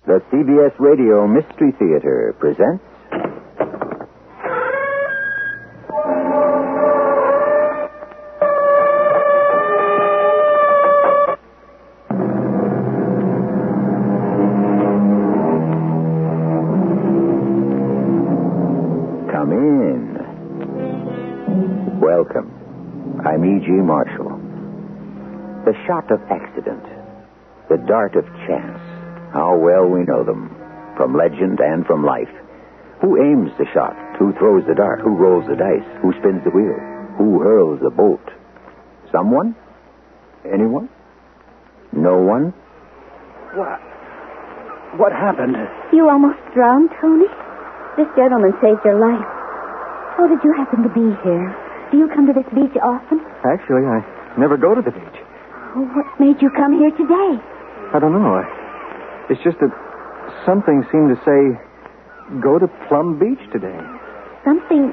The CBS Radio Mystery Theater presents... Come in. Welcome. I'm E.G. Marshall. The shot of accident. The dart of chance. How well we know them, from legend and from life. Who aims the shot? Who throws the dart? Who rolls the dice? Who spins the wheel? Who hurls the bolt? Someone? Anyone? No one? What happened? You almost drowned, Tony? This gentleman saved your life. How did you happen to be here? Do you come to this beach often? Actually, I never go to the beach. Oh, what made you come here today? I don't know. It's just that something seemed to say, go to Plum Beach today. Something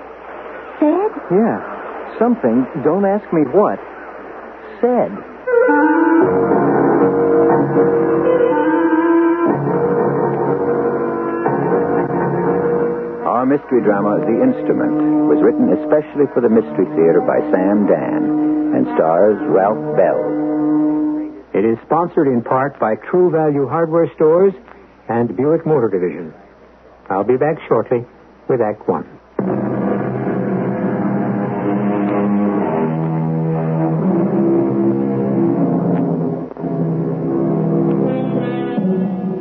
said? Yeah, something, don't ask me what, said. Our mystery drama, The Instrument, was written especially for the Mystery Theater by Sam Dan and stars Ralph Bell. It is sponsored in part by True Value Hardware Stores and Buick Motor Division. I'll be back shortly with Act One.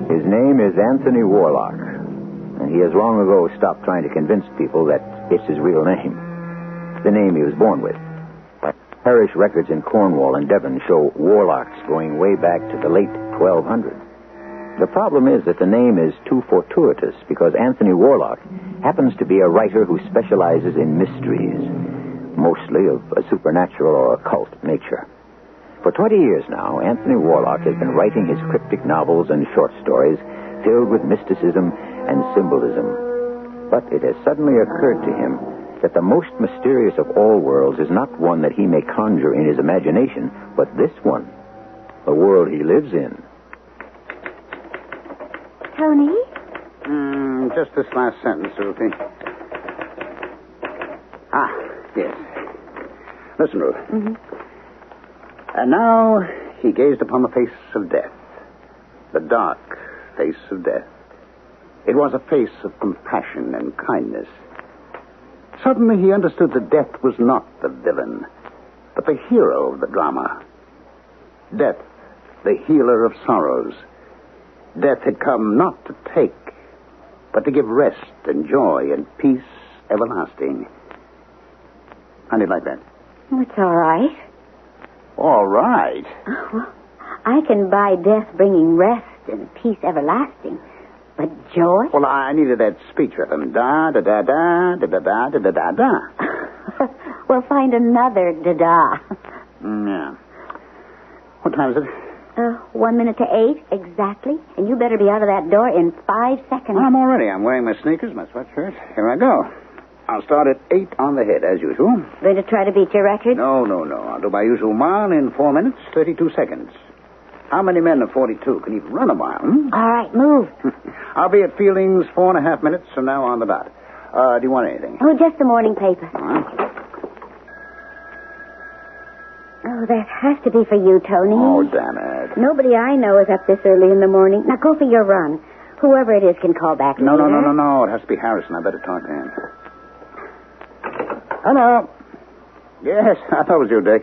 His name is Anthony Warlock, and he has long ago stopped trying to convince people that it's his real name, the name he was born with. Parish records in Cornwall and Devon show Warlocks going way back to the late 1200s. The problem is that the name is too fortuitous because Anthony Warlock happens to be a writer who specializes in mysteries, mostly of a supernatural or occult nature. For 20 years now, Anthony Warlock has been writing his cryptic novels and short stories filled with mysticism and symbolism. But it has suddenly occurred to him that the most mysterious of all worlds is not one that he may conjure in his imagination, but this one, the world he lives in. Tony? Just this last sentence, Ruthie. Yes. Listen, Ruth. Mm-hmm. And now he gazed upon the face of death, the dark face of death. It was a face of compassion and kindness. Suddenly he understood that death was not the villain, but the hero of the drama. Death, the healer of sorrows. Death had come not to take, but to give rest and joy and peace everlasting. How'd you like that? It's all right. All right. Well, I can buy death bringing rest and peace everlasting. But joy? Well, I needed that speech rhythm. Da, da, da, da, da, da, da, da, da, da, da. Well, find another da-da. Yeah. What time is it? 1 minute to 8, exactly. And you better be out of that door in 5 seconds. I'm all ready. I'm wearing my sneakers, my sweatshirt. Here I go. I'll start at 8 on the head, as usual. Going to try to beat your record? No. I'll do my usual mile in 4 minutes, 32 seconds. How many men of 42 can even run a mile? All right, move. I'll be at Fielding's 4.5 minutes from now on the dot. Do you want anything? Oh, just the morning paper. All right. Oh, that has to be for you, Tony. Oh, damn it. Nobody I know is up this early in the morning. Now, go for your run. Whoever it is can call back No. later. It has to be Harrison. I better talk to him. Hello. Yes, I thought it was you, Dick.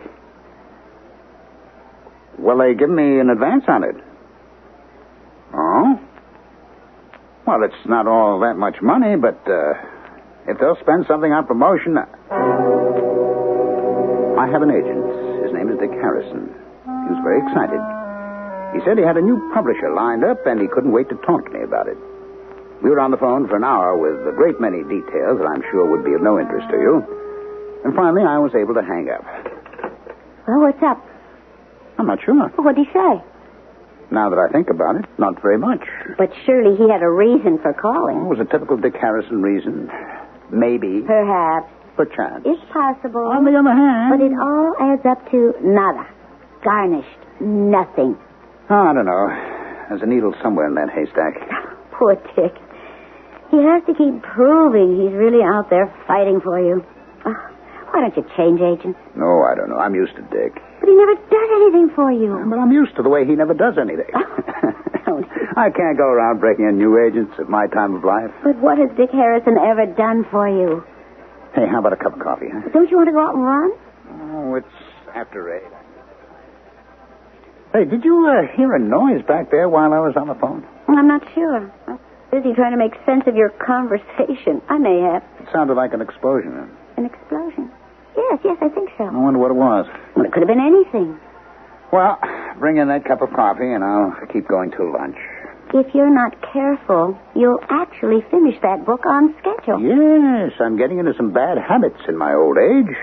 Well, they give me an advance on it. Oh? Well, it's not all that much money, but if they'll spend something on promotion... I have an agent. His name is Dick Harrison. He was very excited. He said he had a new publisher lined up, and he couldn't wait to talk to me about it. We were on the phone for an hour with a great many details that I'm sure would be of no interest to you. And finally, I was able to hang up. Well, what's up? I'm not sure. What'd he say? Now that I think about it, not very much. But surely he had a reason for calling. It was a typical Dick Harrison reason. Maybe. Perhaps. Perchance. It's possible. On the other hand... But it all adds up to nada. Garnished. Nothing. Oh, I don't know. There's a needle somewhere in that haystack. Poor Dick. He has to keep proving he's really out there fighting for you. Why don't you change agents? No, I don't know. I'm used to Dick. But he never does anything for you. But I'm used to the way he never does anything. Tony. I can't go around breaking in new agents at my time of life. But what has Dick Harrison ever done for you? Hey, how about a cup of coffee, huh? Don't you want to go out and run? Oh, it's after 8. Hey, did you hear a noise back there while I was on the phone? I'm not sure. I'm busy trying to make sense of your conversation. I may have. It sounded like an explosion. An explosion? Yes, I think so. I wonder what it was. Well, it could have been anything. Well, bring in that cup of coffee, and I'll keep going till lunch. If you're not careful, you'll actually finish that book on schedule. Yes, I'm getting into some bad habits in my old age.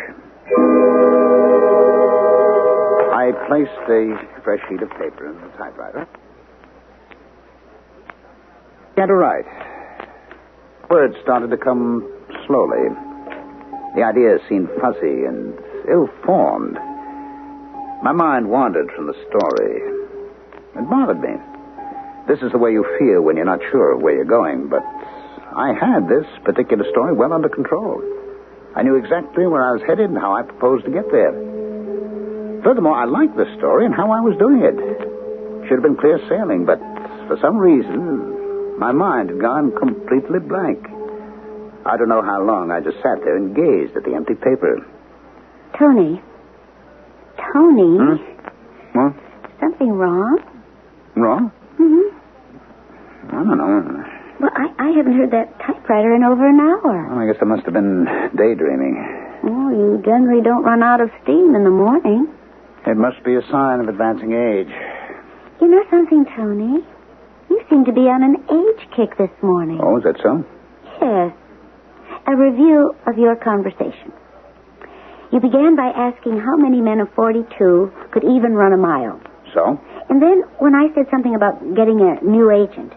I placed a fresh sheet of paper in the typewriter. Began to write. Words started to come slowly. The ideas seemed fuzzy and ill-formed. My mind wandered from the story. It bothered me. This is the way you feel when you're not sure of where you're going, but I had this particular story well under control. I knew exactly where I was headed and how I proposed to get there. Furthermore, I liked the story and how I was doing it. Should have been clear sailing, but for some reason, my mind had gone completely blank. I don't know how long I just sat there and gazed at the empty paper. Tony? What? Something wrong? Wrong? Mm-hmm. I don't know. Well, I haven't heard that typewriter in over an hour. Well, I guess I must have been daydreaming. Oh, you generally don't run out of steam in the morning. It must be a sign of advancing age. You know something, Tony? You seem to be on an age kick this morning. Oh, is that so? Yes. A review of your conversation. You began by asking how many men of 42 could even run a mile. So? And then when I said something about getting a new agent,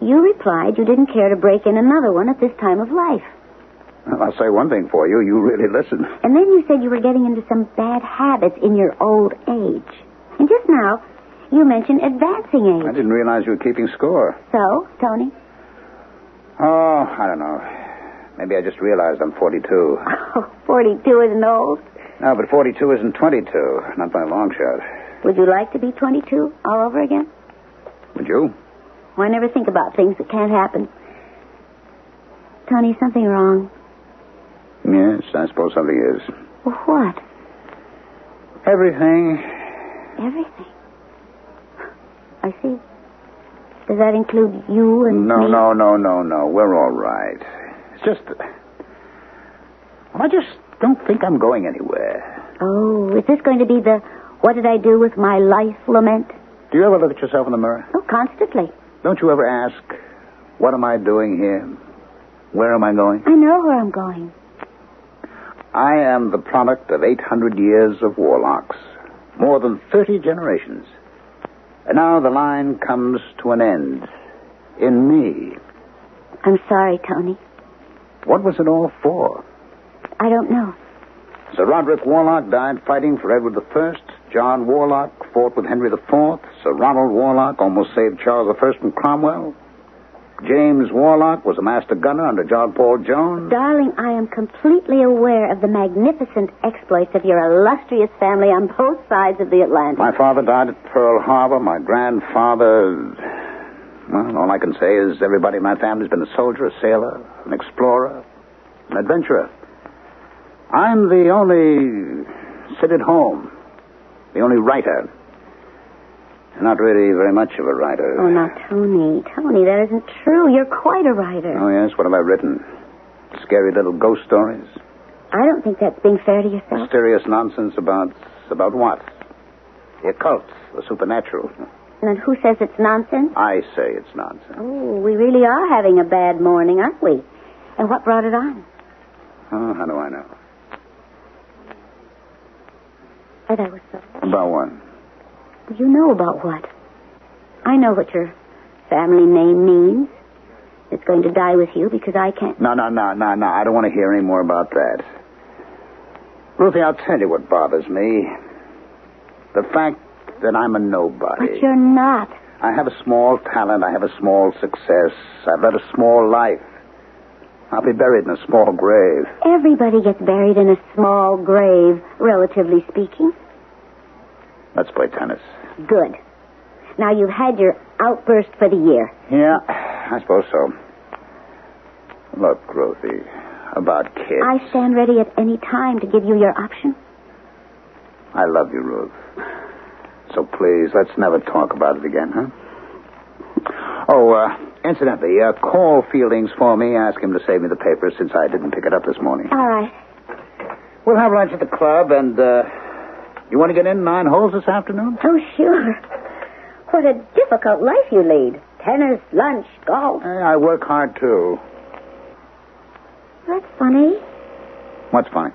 you replied you didn't care to break in another one at this time of life. Well, I'll say one thing for you. You really listen. And then you said you were getting into some bad habits in your old age. And just now, you mentioned advancing age. I didn't realize you were keeping score. So, Tony? Oh, I don't know. Maybe I just realized I'm 42. Oh, 42 isn't old. No, but 42 isn't 22. Not by a long shot. Would you like to be 22 all over again? Would you? Well, I never think about things that can't happen. Tony, something wrong. Yes, I suppose something is. Well, what? Everything. Everything. I see. Does that include you and No. me? No. We're all right. It's just... I just don't think I'm going anywhere. Oh, is this going to be the what did I do with my life lament? Do you ever look at yourself in the mirror? Oh, constantly. Don't you ever ask, what am I doing here? Where am I going? I know where I'm going. I am the product of 800 years of warlocks. More than 30 generations. And now the line comes to an end. In me. I'm sorry, Tony. What was it all for? I don't know. Sir Roderick Warlock died fighting for Edward I. John Warlock fought with Henry IV. Sir Ronald Warlock almost saved Charles I from Cromwell. James Warlock was a master gunner under John Paul Jones. Darling, I am completely aware of the magnificent exploits of your illustrious family on both sides of the Atlantic. My father died at Pearl Harbor. My grandfather... Well, all I can say is everybody in my family's been a soldier, a sailor, an explorer, an adventurer. I'm the only sit-at-home, the only writer. Not really very much of a writer. Oh, now, Tony, that isn't true. You're quite a writer. Oh, yes? What have I written? Scary little ghost stories? I don't think that's being fair to yourself. Mysterious nonsense about what? The occult, the supernatural. And who says it's nonsense? I say it's nonsense. Oh, we really are having a bad morning, aren't we? And what brought it on? Oh, how do I know? Oh, that was so... About what? You know about what? I know what your family name means. It's going to die with you because I can't... No. I don't want to hear any more about that. Ruthie, I'll tell you what bothers me. The fact that I'm a nobody. But you're not. I have a small talent. I have a small success. I've led a small life. I'll be buried in a small grave. Everybody gets buried in a small grave, relatively speaking. Let's play tennis. Good. Now, you've had your outburst for the year. Yeah, I suppose so. Look, Ruthie, about kids. I stand ready at any time to give you your option. I love you, Ruth. So please, let's never talk about it again, huh? Oh, incidentally, call Fieldings for me. Ask him to save me the paper since I didn't pick it up this morning. All right. We'll have lunch at the club, and you want to get in 9 holes this afternoon? Oh, sure. What a difficult life you lead. Tennis, lunch, golf. I work hard, too. That's funny. What's funny?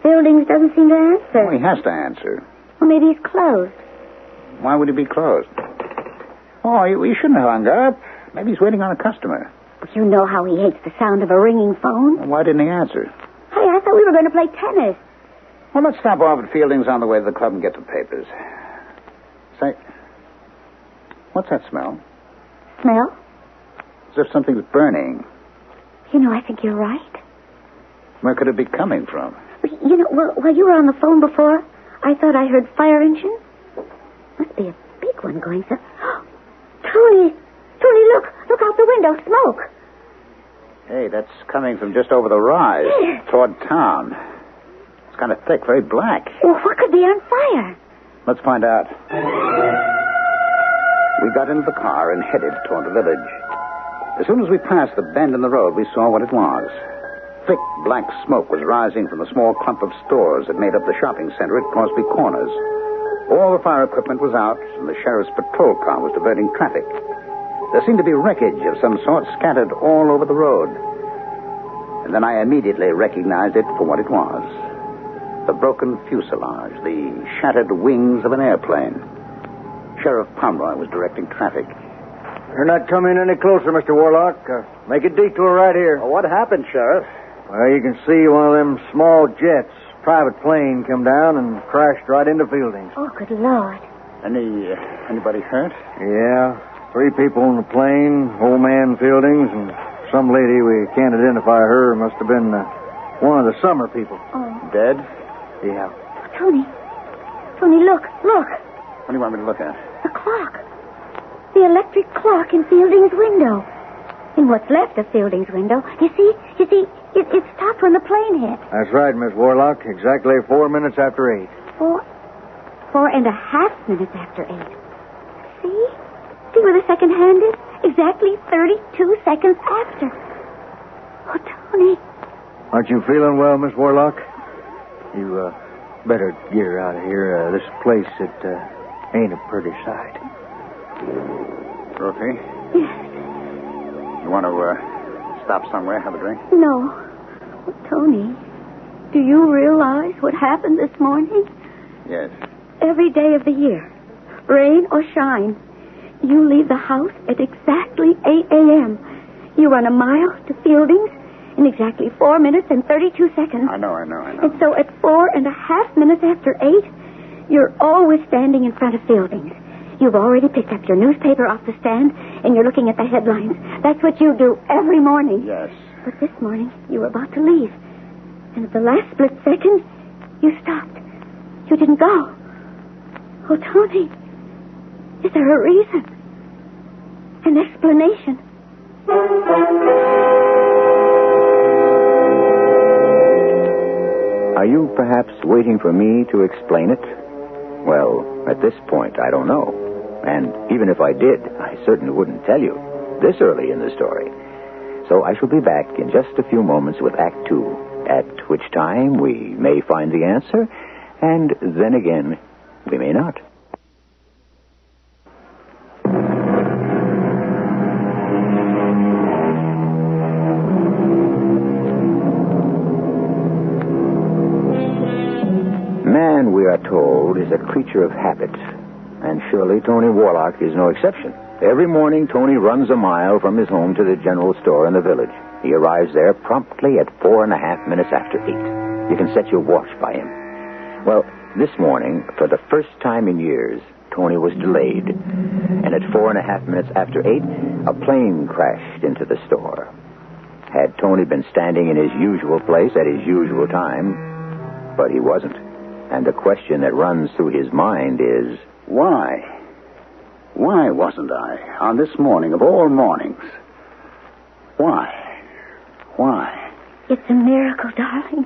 Fieldings doesn't seem to answer. Well, he has to answer. Well, maybe he's closed. Why would he be closed? Oh, you shouldn't have hung up. Maybe he's waiting on a customer. But you know how he hates the sound of a ringing phone. Well, why didn't he answer? Hey, I thought we were going to play tennis. Well, let's stop off at Fieldings on the way to the club and get the papers. Say, what's that smell? Smell? As if something's burning. You know, I think you're right. Where could it be coming from? You know, while you were on the phone before, I thought I heard fire engines. Must be a big one going so... Tony, look out the window, smoke. Hey, that's coming from just over the rise, toward town. It's kind of thick, very black. Well, what could be on fire? Let's find out. We got into the car and headed toward the village. As soon as we passed the bend in the road, we saw what it was. Thick black smoke was rising from the small clump of stores that made up the shopping center at Crosby Corners. All the fire equipment was out, and the sheriff's patrol car was diverting traffic. There seemed to be wreckage of some sort scattered all over the road. And then I immediately recognized it for what it was. The broken fuselage, the shattered wings of an airplane. Sheriff Pomeroy was directing traffic. You're not coming any closer, Mr. Warlock. Make a detour right here. Well, what happened, Sheriff? Well, you can see one of them small jets, private plane, come down and crashed right into Fieldings. Oh, good Lord. Anybody hurt? Yeah, 3 people on the plane, old man Fieldings, and some lady, we can't identify her, must have been one of the summer people. Oh. Dead? Yeah. Tony, look. What do you want me to look at? The clock. The electric clock in Fielding's window. In what's left of Fielding's window. You see, it stopped when the plane hit. That's right, Miss Warlock. Exactly 4 minutes after 8. 4.5 minutes after 8. See where the second hand is? Exactly 32 seconds after. Oh, Tony. Aren't you feeling well, Miss Warlock? You, better get her out of here. This place, it ain't a pretty sight. Ruthie? Yes. You want to stop somewhere, have a drink? No. Oh, Tony, do you realize what happened this morning? Yes. Every day of the year, rain or shine, you leave the house at exactly 8 a.m. You run a mile to Fieldings in exactly 4 minutes and 32 seconds. I know. And so at 4.5 minutes after 8, you're always standing in front of Fieldings. You've already picked up your newspaper off the stand, and you're looking at the headlines. That's what you do every morning. Yes. But this morning, you were about to leave. And at the last split second, you stopped. You didn't go. Oh, Tony, is there a reason? An explanation? Are you perhaps waiting for me to explain it? Well, at this point, I don't know. And even if I did, I certainly wouldn't tell you this early in the story. So I shall be back in just a few moments with Act 2, at which time we may find the answer, and then again, we may not. Man, we are told, is a creature of habit. And surely Tony Warlock is no exception. Every morning, Tony runs a mile from his home to the general store in the village. He arrives there promptly at 4.5 minutes after 8. You can set your watch by him. Well, this morning, for the first time in years, Tony was delayed. And at 4.5 minutes after 8, a plane crashed into the store. Had Tony been standing in his usual place at his usual time? But he wasn't. And the question that runs through his mind is... Why? Why wasn't I on this morning of all mornings? Why? Why? It's a miracle, darling.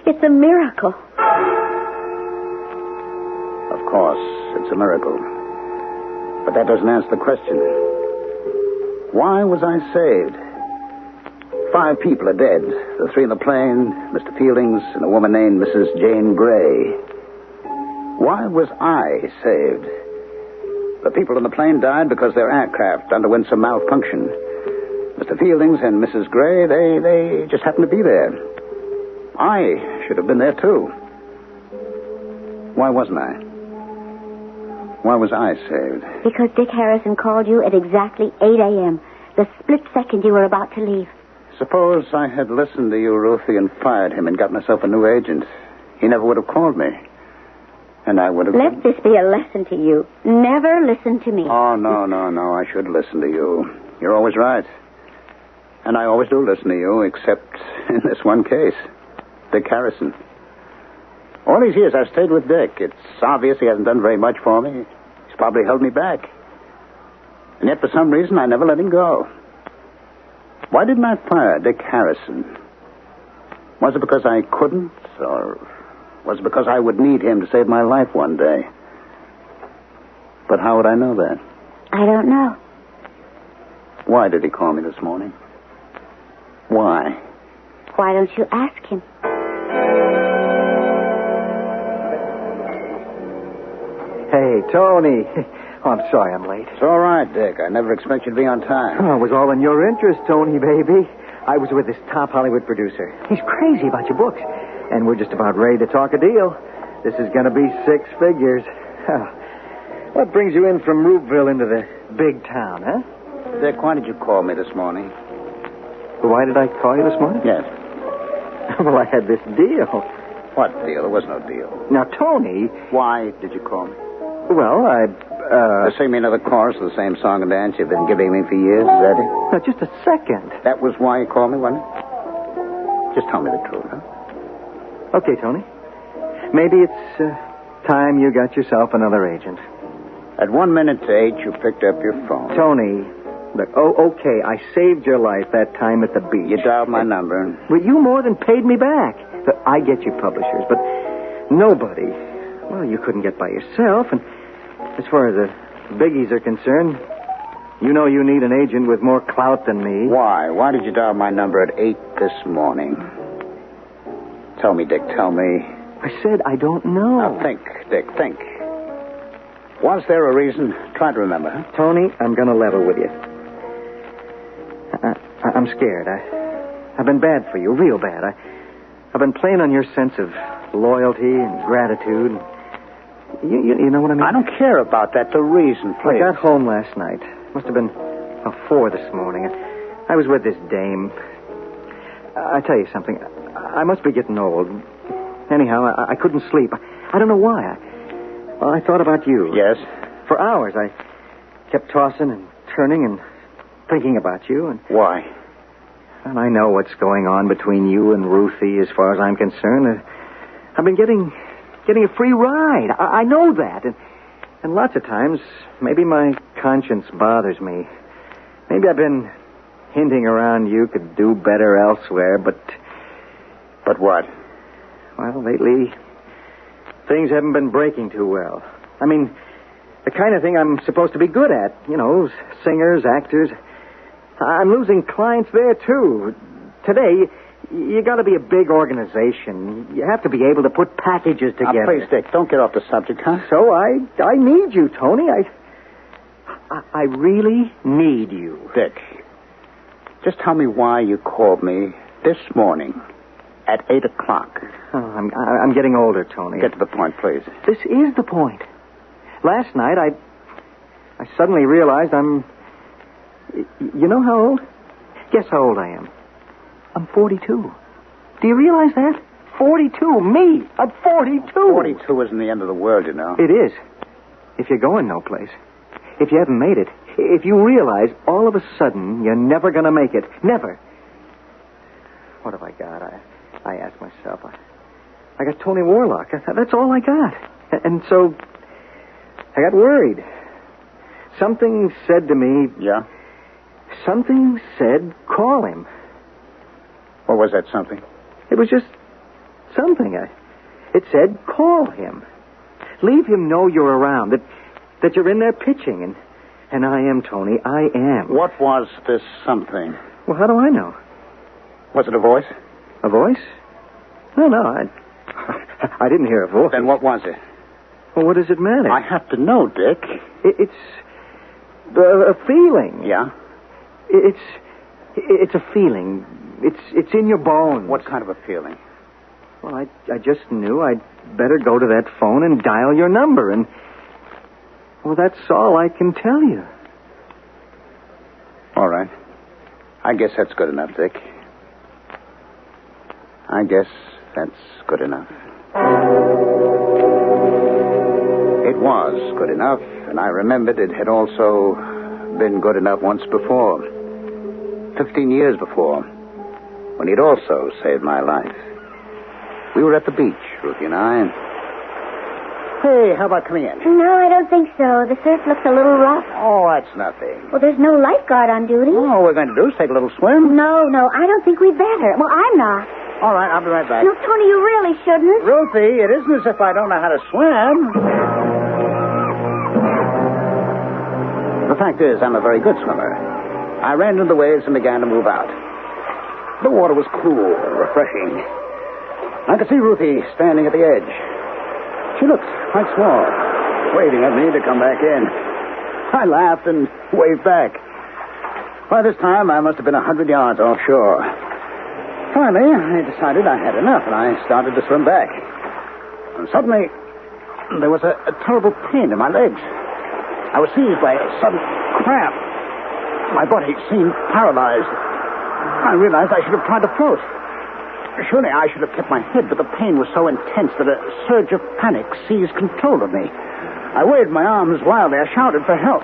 It's a miracle. Of course, it's a miracle. But that doesn't answer the question. Why was I saved? 5 people are dead. The 3 in the plane, Mr. Fieldings, and a woman named Mrs. Jane Gray. Why was I saved? The people in the plane died because their aircraft underwent some malfunction. Mr. Fieldings and Mrs. Gray, they just happened to be there. I should have been there, too. Why wasn't I? Why was I saved? Because Dick Harrison called you at exactly 8 a.m., the split second you were about to leave. Suppose I had listened to you, Ruthie, and fired him and got myself a new agent. He never would have called me. And I would have... Let this be a lesson to you. Never listen to me. Oh, no. I should listen to you. You're always right. And I always do listen to you, except in this one case. Dick Harrison. All these years I've stayed with Dick. It's obvious he hasn't done very much for me. He's probably held me back. And yet, for some reason, I never let him go. Why didn't I fire Dick Harrison? Was it because I couldn't, or was it because I would need him to save my life one day? But how would I know that? I don't know. Why did he call me this morning? Why? Why don't you ask him? Hey, Tony. Oh, I'm sorry I'm late. It's all right, Dick. I never expect you to be on time. Oh, it was all in your interest, Tony, baby. I was with this top Hollywood producer. He's crazy about your books. And we're just about ready to talk a deal. This is going to be 6 figures. What brings you in from Rupeville into the big town, huh? Dick, why did you call me this morning? Why did I call you this morning? Yes. Well, I had this deal. What deal? There was no deal. Now, Tony... Why did you call me? Well, To sing me another chorus of the same song and dance you've been giving me for years, is that it? Now, just a second. That was why you called me, wasn't it? Just tell me the truth, huh? Okay, Tony. Maybe it's time you got yourself another agent. At 1 minute to 8, you picked up your phone. Tony, look, okay, I saved your life that time at the beach. You dialed my number. Well, you more than paid me back. Look, I get you publishers, but nobody. Well, you couldn't get by yourself, and as far as the biggies are concerned, you know you need an agent with more clout than me. Why? Why did you dial my number at 8 this morning? Tell me, Dick, tell me. I said I don't know. Now, think, Dick, think. Was there a reason? Try to remember, huh? Tony, I'm going to level with you. I'm scared. I've been bad for you, real bad. I've been playing on your sense of loyalty and gratitude. You know what I mean? I don't care about that. The reason, please. I got home last night. Must have been 4 this morning. I was with this dame. I tell you something. I must be getting old. Anyhow, I couldn't sleep. I don't know why. I thought about you. Yes? For hours, I kept tossing and turning and thinking about you. And why? And I know what's going on between you and Ruthie as far as I'm concerned. I've been getting a free ride. I know that. And lots of times, maybe my conscience bothers me. Maybe I've been hinting around you could do better elsewhere, but... But what? Well, lately, things haven't been breaking too well. I mean, the kind of thing I'm supposed to be good at. You know, singers, actors. I'm losing clients there, too. Today, you got to be a big organization. You have to be able to put packages together. Please, Dick, don't get off the subject, huh? So I need you, Tony. I really need you. Dick, just tell me why you called me this morning at 8 o'clock. Oh, I'm getting older, Tony. Get to the point, please. This is the point. Last night, I suddenly realized I'm... You know how old? Guess how old I am. I'm 42. Do you realize that? 42. Me. I'm 42. 42 isn't the end of the world, you know. It is. if you're going no place, if you haven't made it, if you realize all of a sudden you're never going to make it, never. What have I got? I ask myself. I got Tony Warlock. That's all I got. And so I got worried. Something said to me... Yeah? Something said, call him. What was that something? It was just something. It said, call him. Leave him know you're around, that you're in there pitching. And I am, Tony. I am. What was this something? Well, how do I know? Was it a voice? A voice? No, I didn't hear a voice. Then what was it? Well, what does it matter? I have to know, Dick. It's a feeling. Yeah? It's a feeling. It's in your bones. What kind of a feeling? Well, I just knew I'd better go to that phone and dial your number, and... Well, that's all I can tell you. All right. I guess that's good enough, Dick. I guess that's good enough. It was good enough, and I remembered it had also been good enough once before. 15 years before, when he'd also saved my life. We were at the beach, Ruthie and I. Hey, how about coming in? No, I don't think so. The surf looks a little rough. Oh, that's nothing. Well, there's no lifeguard on duty. All we're going to do is take a little swim. No, I don't think we'd better. Well, I'm not. All right, I'll be right back. No, Tony, you really shouldn't. Ruthie, it isn't as if I don't know how to swim. The fact is, I'm a very good swimmer. I ran into the waves and began to move out. The water was cool and refreshing. I could see Ruthie standing at the edge. She looked quite small, waving at me to come back in. I laughed and waved back. By this time, I must have been 100 yards offshore. Finally, I decided I had enough, and I started to swim back. And suddenly, there was a terrible pain in my legs. I was seized by a sudden cramp. My body seemed paralyzed. I realized I should have tried to float. Surely I should have kept my head, but the pain was so intense that a surge of panic seized control of me. I waved my arms wildly. I shouted for help.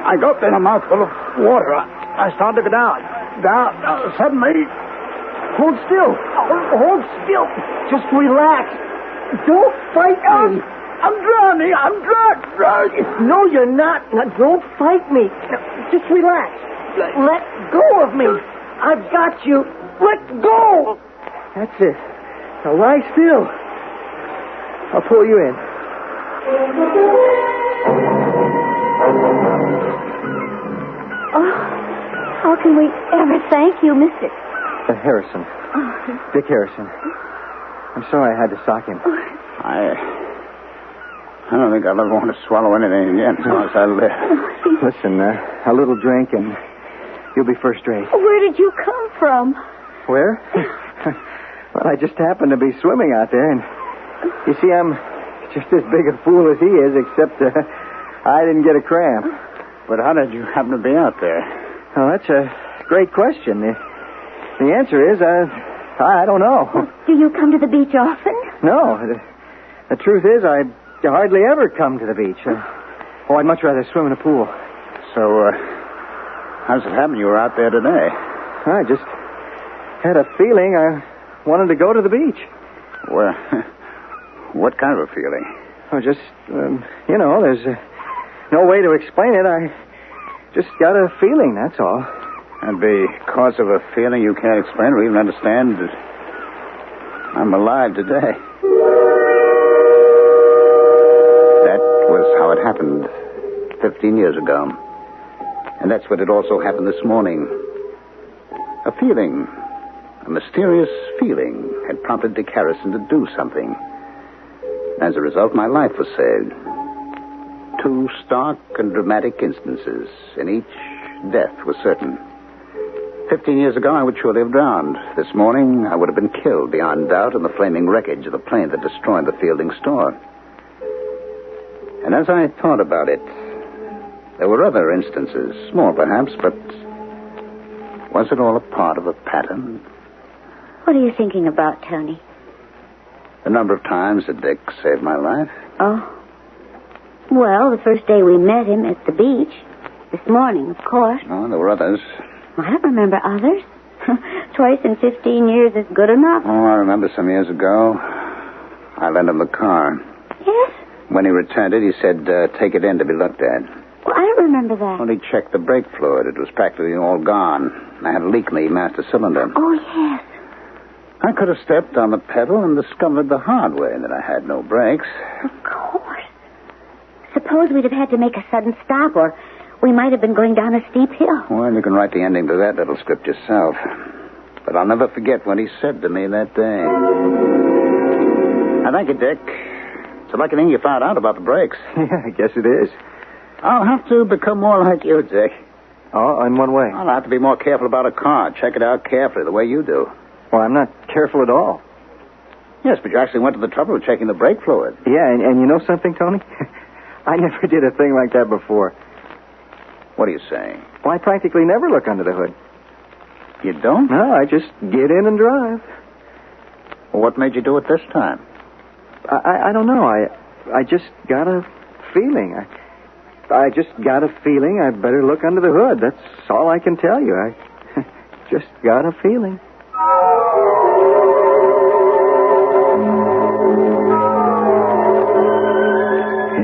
I gulped in a mouthful of water. I started to go down. Suddenly... Hold still. Hold still. Just relax. Don't fight me. I'm drowning. I'm drowning. No, you're not. Now, don't fight me. Now, just relax. Let go of me. I've got you. Let go. That's it. Now lie still. I'll pull you in. Oh, how can we ever thank you, Mr. Harrison. Dick Harrison. I'm sorry I had to sock him. I don't think I'll ever want to swallow anything again as long as I live. Listen, a little drink and you'll be first rate. Where did you come from? Where? Well, I just happened to be swimming out there, and you see, I'm just as big a fool as he is, except I didn't get a cramp. But how did you happen to be out there? Well, that's a great question. The answer is, I don't know. Do you come to the beach often? No. The truth is, I hardly ever come to the beach. I'd much rather swim in a pool. So, how does it happen you were out there today? I just had a feeling I wanted to go to the beach. Well, what kind of a feeling? Oh, just, there's no way to explain it. I just got a feeling, that's all. And because of a feeling you can't explain or even understand, I'm alive today. That was how it happened 15 years ago. And that's what had also happened this morning. A feeling, a mysterious feeling, had prompted Dick Harrison to do something. As a result, my life was saved. 2 stark and dramatic instances. In each, death was certain. 15 years ago, I would surely have drowned. This morning, I would have been killed beyond doubt in the flaming wreckage of the plane that destroyed the Fielding store. And as I thought about it, there were other instances, small perhaps, but was it all a part of a pattern? What are you thinking about, Tony? The number of times that Dick saved my life. Oh. Well, the first day we met him at the beach. This morning, of course. Oh, there were others. I don't remember others. Twice in 15 years is good enough. Oh, I remember some years ago. I lent him the car. Yes? When he returned it, he said, take it in to be looked at. Well, I don't remember that. Well, he checked the brake fluid. It was practically all gone. I had a leak in the master cylinder. Oh, yes. I could have stepped on the pedal and discovered the hard way that I had no brakes. Of course. Suppose we'd have had to make a sudden stop, or we might have been going down a steep hill. Well, you can write the ending to that little script yourself. But I'll never forget what he said to me that day. I thank you, Dick. It's a lucky thing you found out about the brakes. Yeah, I guess it is. I'll have to become more like you, Dick. Oh, in what way? I'll have to be more careful about a car. Check it out carefully, the way you do. Well, I'm not careful at all. Yes, but you actually went to the trouble of checking the brake fluid. Yeah, and you know something, Tony? I never did a thing like that before. What are you saying? Well, I practically never look under the hood. You don't? No, I just get in and drive. Well, what made you do it this time? I don't know. I just got a feeling. I just got a feeling I'd better look under the hood. That's all I can tell you. I just got a feeling.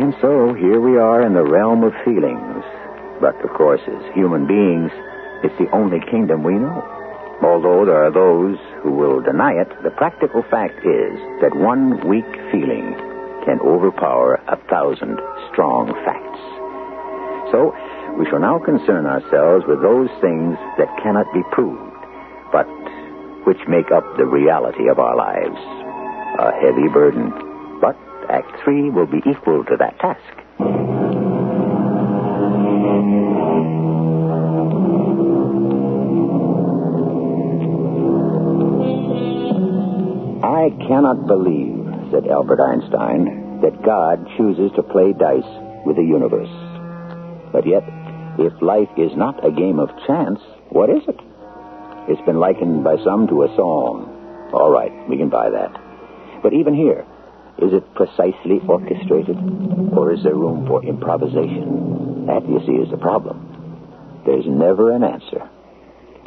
And so here we are in the realm of feelings. But, of course, as human beings, it's the only kingdom we know. Although there are those who will deny it, the practical fact is that one weak feeling can overpower 1,000 strong facts. So, we shall now concern ourselves with those things that cannot be proved, but which make up the reality of our lives. A heavy burden. But Act 3 will be equal to that task. I cannot believe, said Albert Einstein, that God chooses to play dice with the universe. But yet, if life is not a game of chance, what is it? It's been likened by some to a song. All right, we can buy that. But even here, is it precisely orchestrated? Or is there room for improvisation? That, you see, is the problem. There's never an answer.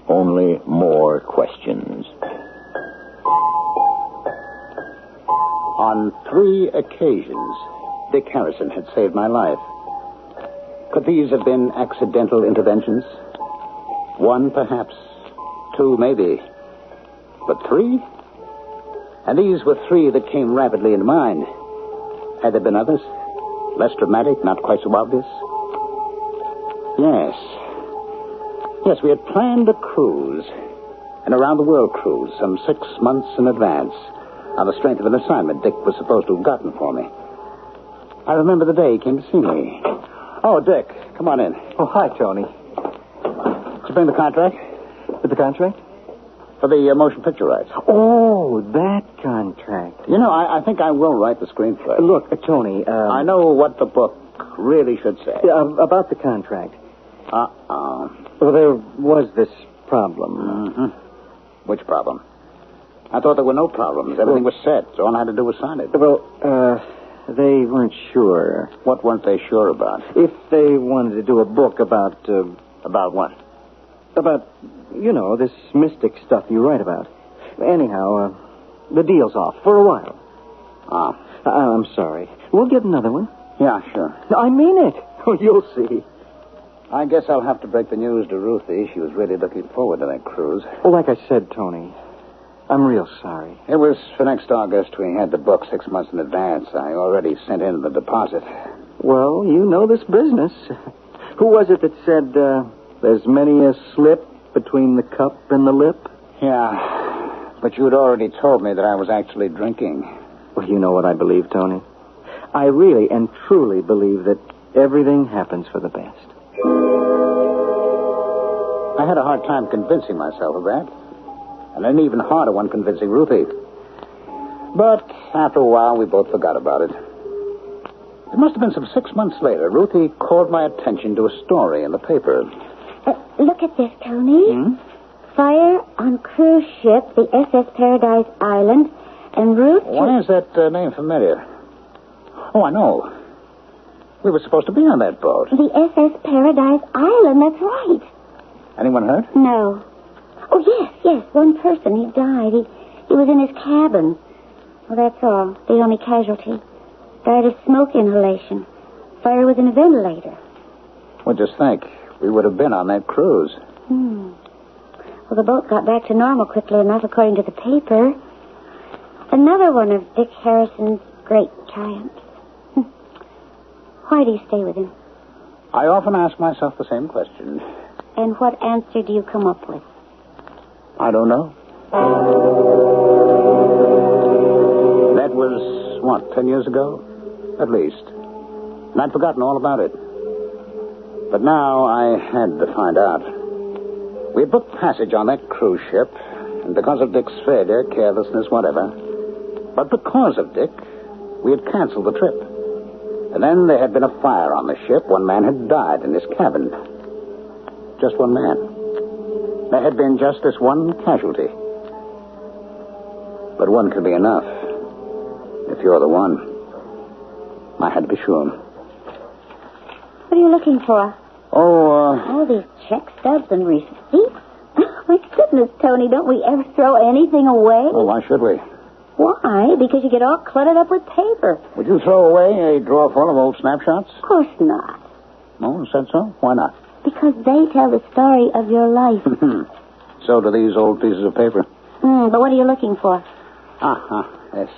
Only more questions. On 3 occasions, Dick Harrison had saved my life. Could these have been accidental interventions? 1, perhaps. 2, maybe. But 3? And these were 3 that came rapidly into mind. Had there been others? Less dramatic, not quite so obvious? Yes. Yes, we had planned a cruise. An around-the-world cruise, some 6 months in advance, on the strength of an assignment Dick was supposed to have gotten for me. I remember the day he came to see me. Oh, Dick, come on in. Oh, hi, Tony. Did you bring the contract? The contract? For the motion picture rights. Oh, that contract. You know, I think I will write the screenplay. Look, Tony, I know what the book really should say. About the contract. Uh-oh. Well, there was this problem. Mm-hmm. Which problem? I thought there were no problems. Everything was set. So all I had to do was sign it. Well, they weren't sure. What weren't they sure about? If they wanted to do a book about... About what? About, you know, this mystic stuff you write about. Anyhow, the deal's off for a while. Ah. I'm sorry. We'll get another one. Yeah, sure. No, I mean it. Oh, you'll see. I guess I'll have to break the news to Ruthie. She was really looking forward to that cruise. Well, like I said, Tony, I'm real sorry. It was for next August. We had the book 6 months in advance. I already sent in the deposit. Well, you know this business. Who was it that said, there's many a slip between the cup and the lip? Yeah, but you'd already told me that I was actually drinking. Well, you know what I believe, Tony. I really and truly believe that everything happens for the best. I had a hard time convincing myself of that. And an even harder one convincing Ruthie. But after a while, we both forgot about it. It must have been some 6 months later. Ruthie called my attention to a story in the paper. Look at this, Tony. Fire on cruise ship, the SS Paradise Island, en route to... Why is that name familiar? Oh, I know. We were supposed to be on that boat. The SS Paradise Island, that's right. Anyone hurt? No. Oh, yes. One person. He died. He was in his cabin. Well, that's all. The only casualty. Died of smoke inhalation. Fire was in a ventilator. Well, just think. We would have been on that cruise. Well, the boat got back to normal quickly enough, according to the paper. Another one of Dick Harrison's great triumphs. Why do you stay with him? I often ask myself the same question. And what answer do you come up with? I don't know. That was, 10 years ago? At least. And I'd forgotten all about it. But now I had to find out. We had booked passage on that cruise ship, and because of Dick's failure, carelessness, whatever. But because of Dick, we had canceled the trip. And then there had been a fire on the ship. One man had died in his cabin. Just one man. There had been just this one casualty. But one could be enough. If you're the one. I had to be sure. What are you looking for? Oh, these check stubs and receipts. My goodness, Tony, don't we ever throw anything away? Well, why should we? Why? Because you get all cluttered up with paper. Would you throw away a drawer full of old snapshots? Of course not. Oh, said so? Why not? Because they tell the story of your life. So do these old pieces of paper. But what are you looking for? Yes.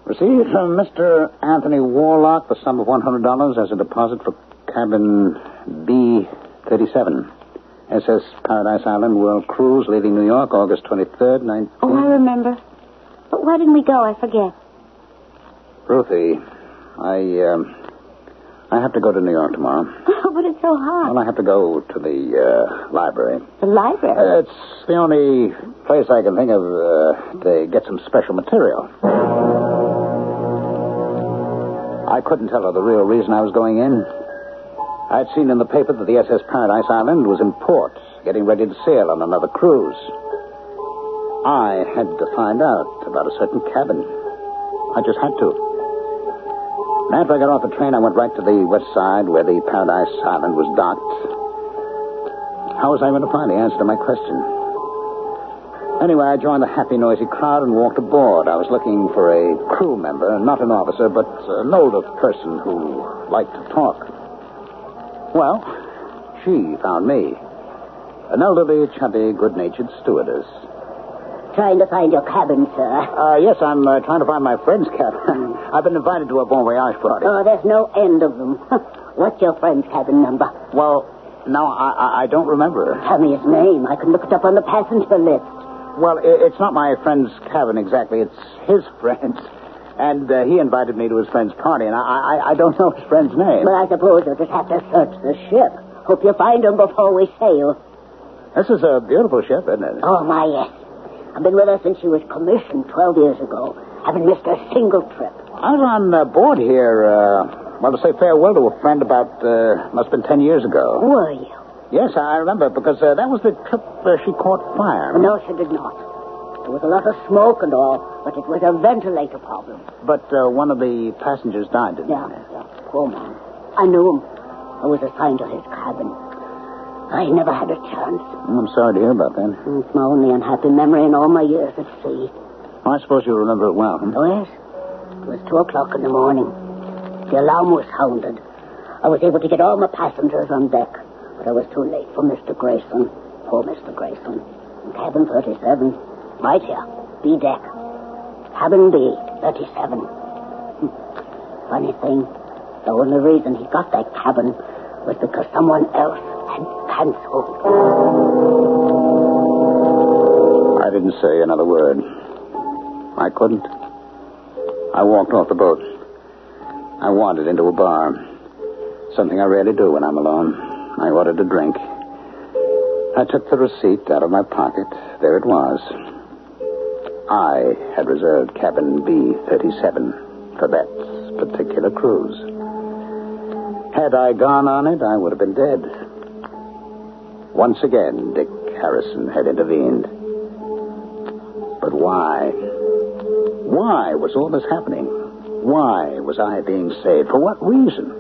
Received from Mr. Anthony Warlock the sum of $100 as a deposit for cabin B37. SS Paradise Island World Cruise leaving New York August 23rd, 19... Oh, I remember. But why didn't we go? I forget. Ruthie, I have to go to New York tomorrow. Oh, but it's so hot. Well, I have to go to the library. The library? It's the only place I can think of to get some special material. I couldn't tell her the real reason I was going in. I'd seen in the paper that the SS Paradise Island was in port, getting ready to sail on another cruise. I had to find out about a certain cabin. I just had to. And after I got off the train, I went right to the west side where the Paradise Island was docked. How was I going to find the answer to my question? Anyway, I joined the happy, noisy crowd and walked aboard. I was looking for a crew member, not an officer, but an older person who liked to talk. Well, she found me. An elderly, chubby, good-natured stewardess. Trying to find your cabin, sir. Yes, I'm trying to find my friend's cabin. I've been invited to a bon voyage party. Oh, there's no end of them. What's your friend's cabin number? Well, no, I don't remember. Tell me his name. I can look it up on the passenger list. Well, it's not my friend's cabin exactly. It's his friend's. And he invited me to his friend's party, and I don't know his friend's name. But I suppose you'll just have to search the ship. Hope you find him before we sail. This is a beautiful ship, isn't it? Oh, my, yes. I've been with her since she was commissioned 12 years ago. Haven't missed a single trip. I was on board here, to say farewell to a friend about, must have been 10 years ago. Were you? Yes, I remember, because that was the trip she caught fire. No, she did not. There was a lot of smoke and all, but it was a ventilator problem. But one of the passengers died, didn't he? Yeah. Poor man. I knew him. I was assigned to his cabin. I never had a chance. I'm sorry to hear about that. It's my only unhappy memory in all my years at sea. I suppose you remember it well, huh? Oh, yes. It was 2:00 in the morning. The alarm was sounded. I was able to get all my passengers on deck, but I was too late for Mr. Grayson. Poor Mr. Grayson. In cabin 37. Right here. B deck. Cabin B, 37. Funny thing, the only reason he got that cabin was because someone else had canceled. I didn't say another word. I couldn't. I walked off the boat. I wandered into a bar. Something I rarely do when I'm alone. I ordered a drink. I took the receipt out of my pocket. There it was. I had reserved cabin B37 for that particular cruise. Had I gone on it, I would have been dead. Once again, Dick Harrison had intervened. But why? Why was all this happening? Why was I being saved? For what reason?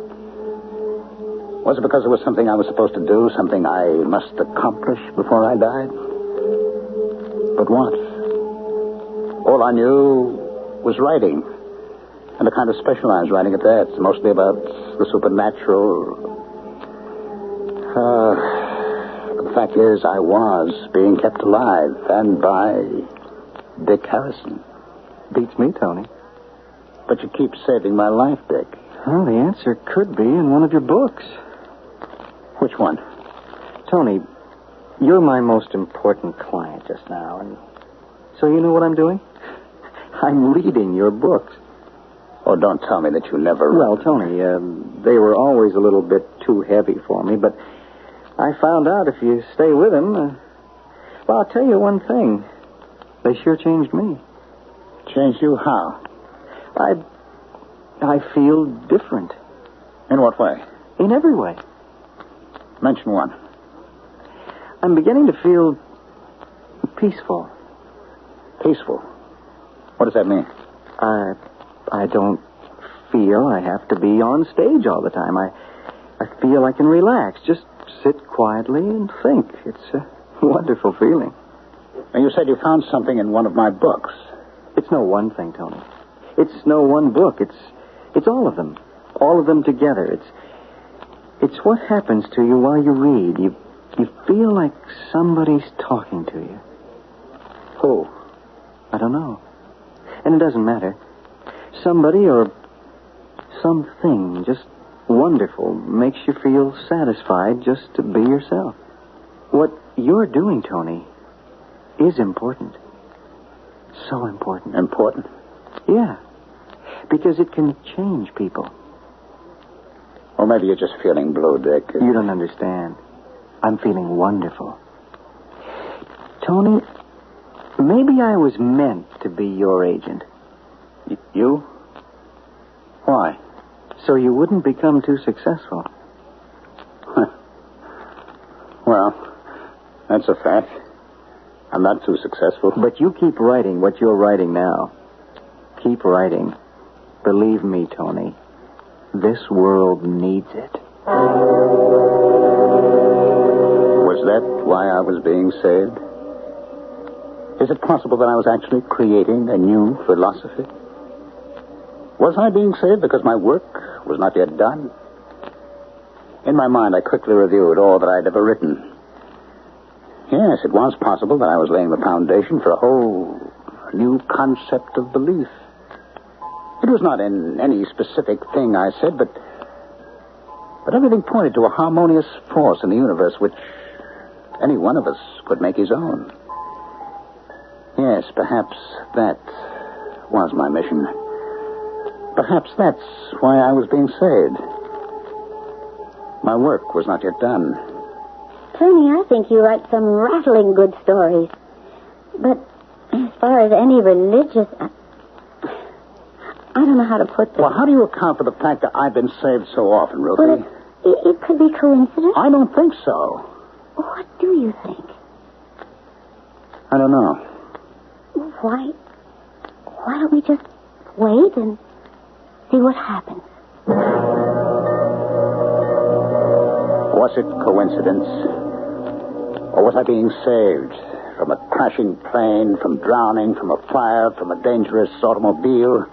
Was it because there was something I was supposed to do, something I must accomplish before I died? But what? All I knew was writing, and a kind of specialized writing at that, mostly about the supernatural. The fact is, I was being kept alive, and by Dick Harrison. Beats me, Tony. But you keep saving my life, Dick. Well, the answer could be in one of your books. Which one? Tony, you're my most important client just now, and so you know what I'm doing? I'm reading your books. Oh, don't tell me that you never... Well, Tony, they were always a little bit too heavy for me, but I found out if you stay with them... well, I'll tell you one thing. They sure changed me. Changed you how? I feel different. In what way? In every way. Mention one. I'm beginning to feel peaceful. Peaceful? What does that mean? I don't feel I have to be on stage all the time. I feel I can relax, just sit quietly and think. It's a wonderful feeling. And you said you found something in one of my books. It's no one thing, Tony. It's no one book. It's all of them. All of them together. It's what happens to you while you read. You feel like somebody's talking to you. Who? I don't know. And it doesn't matter. Somebody or something just wonderful makes you feel satisfied just to be yourself. What you're doing, Tony, is important. So important. Important? Yeah. Because it can change people. Or maybe you're just feeling blue, Dick. You don't understand. I'm feeling wonderful. Tony, maybe I was meant to be your agent. You? Why? So you wouldn't become too successful. Well, that's a fact. I'm not too successful. But you keep writing what you're writing now. Keep writing. Believe me, Tony, this world needs it. Was that why I was being saved? Is it possible that I was actually creating a new philosophy? Was I being saved because my work was not yet done? In my mind, I quickly reviewed all that I'd ever written. Yes, it was possible that I was laying the foundation for a whole new concept of belief. It was not in any specific thing I said, but everything pointed to a harmonious force in the universe which any one of us could make his own. Yes, perhaps that was my mission. Perhaps that's why I was being saved. My work was not yet done. Tony, I think you write some rattling good stories. But as far as any religious... I don't know how to put this. Well, how do you account for the fact that I've been saved so often, Ruthie? Well, it could be coincidence. I don't think so. What do you think? I don't know. Why don't we just wait and see what happens? Was it coincidence? Or was I being saved from a crashing plane, from drowning, from a fire, from a dangerous automobile,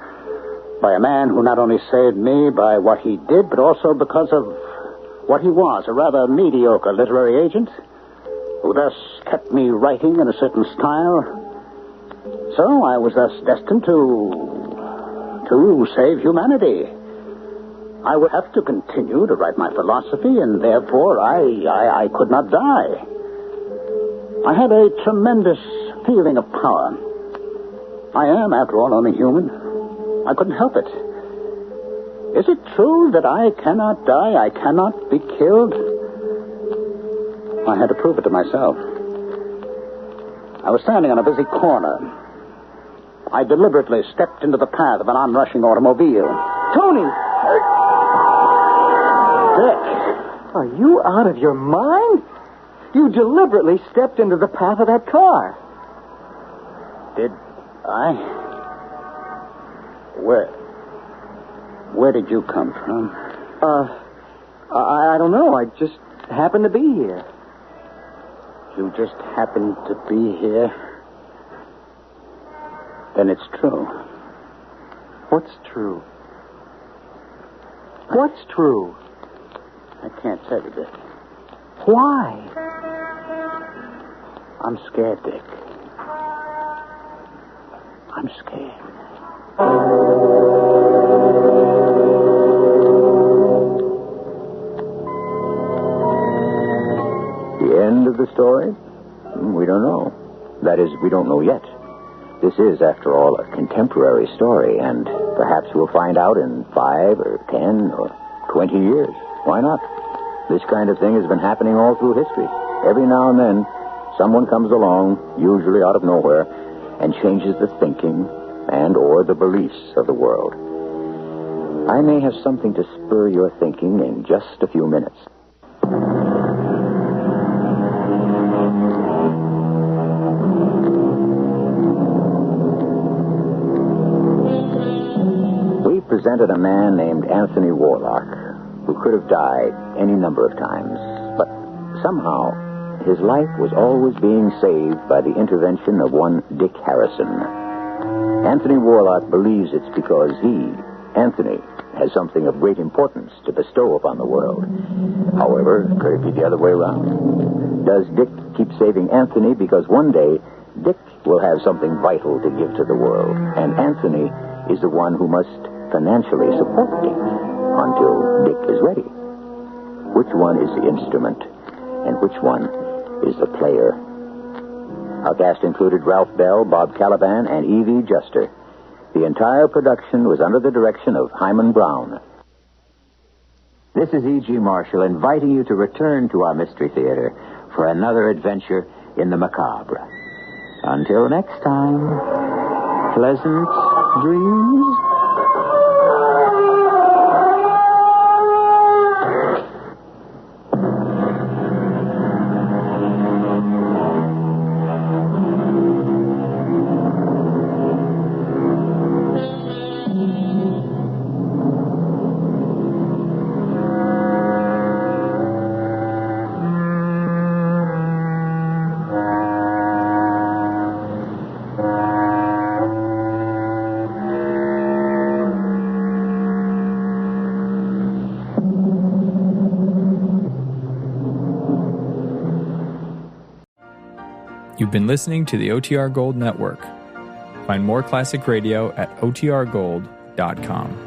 by a man who not only saved me by what he did, but also because of what he was, a rather mediocre literary agent, who thus kept me writing in a certain style? So I was thus destined to save humanity. I would have to continue to write my philosophy, and therefore I could not die. I had a tremendous feeling of power. I am, after all, only human. I couldn't help it. Is it true that I cannot die? I cannot be killed? I had to prove it to myself. I was standing on a busy corner. I deliberately stepped into the path of an onrushing automobile. Tony! Dick! Are you out of your mind? You deliberately stepped into the path of that car. Did I? Where did you come from? I don't know. I just happened to be here. You just happened to be here? Then it's true. What's true? What's true? I can't tell you, Dick. Why? I'm scared, Dick. I'm scared. The end of the story? We don't know. That is, we don't know yet. This is, after all, a contemporary story, and perhaps we'll find out in 5 or 10 or 20 years. Why not? This kind of thing has been happening all through history. Every now and then, someone comes along, usually out of nowhere, and changes the thinking and or the beliefs of the world. I may have something to spur your thinking in just a few minutes. We presented a man named Anthony Warlock who could have died any number of times, but somehow his life was always being saved by the intervention of one Dick Harrison. Anthony Warlock believes it's because he, Anthony, has something of great importance to bestow upon the world. However, could it be the other way around? Does Dick keep saving Anthony because one day Dick will have something vital to give to the world, and Anthony is the one who must financially support Dick until Dick is ready? Which one is the instrument, and which one is the player? Our cast included Ralph Bell, Bob Caliban, and E.V. Juster. The entire production was under the direction of Hyman Brown. This is E.G. Marshall inviting you to return to our Mystery Theater for another adventure in the macabre. Until next time, pleasant dreams. You've been listening to the OTR Gold Network. Find more classic radio at otrgold.com.